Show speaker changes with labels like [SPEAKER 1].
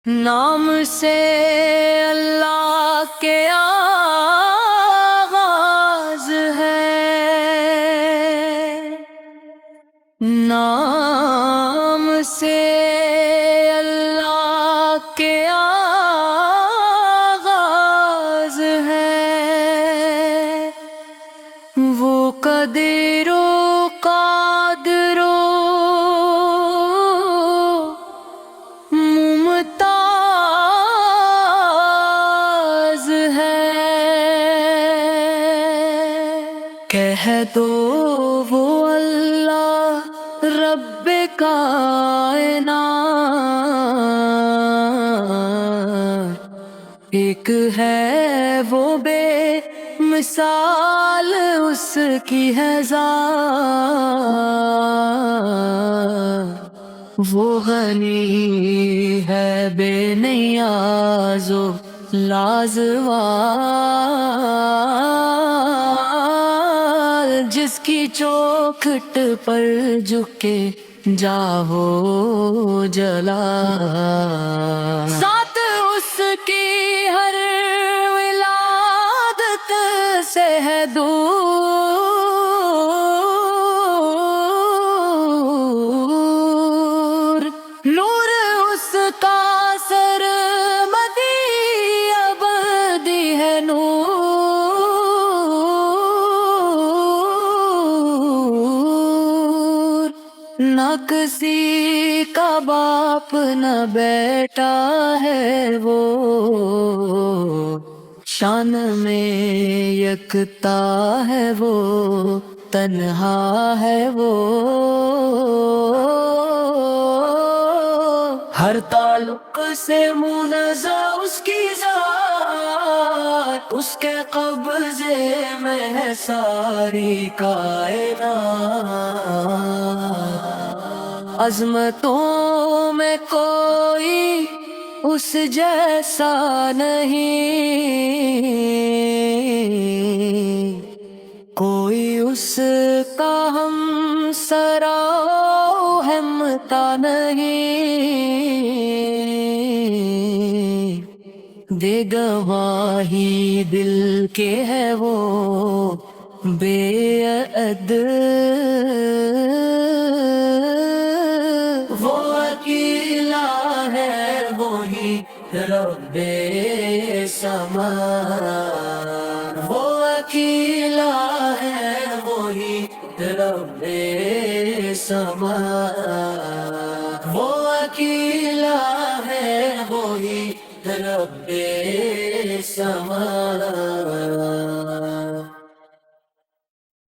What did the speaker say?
[SPEAKER 1] نام سے اللہ کے آغاز ہے، نام سے اللہ کے آغاز ہے، وہ قدیر و قادر و ممتاز ہے۔ کہہ دو وہ اللہ رب کائنات، ایک ہے وہ بے مثال اس کی ہے ذات، وہ غنی ہے بے نیاز و لازوال، جس کی چوکھٹ پر جھکے جاہو جلا، ذات اس کی ہر ولادت سے ہے دور، نور اس کا سرمدی ابدی ہے نور، نہ کسی کا باپ نہ بیٹا ہے وہ، شان میں یکتا ہے وہ، تنہا ہے وہ، ہر تعلق سے منزہ اس کی ذات، اس کے قبضے میں ہے ساری کائنات، عظمتوں میں کوئی اس جیسا نہیں، کوئی اس کا ہمسرا ہمتا نہیں، دے گواہی دل کے ہے وہ بے عد، وہ اکیلا ہے وہی رب سما، وہ اکیلا ہے وہی رب سما، وہ اکیلا ہے وہی رب سما۔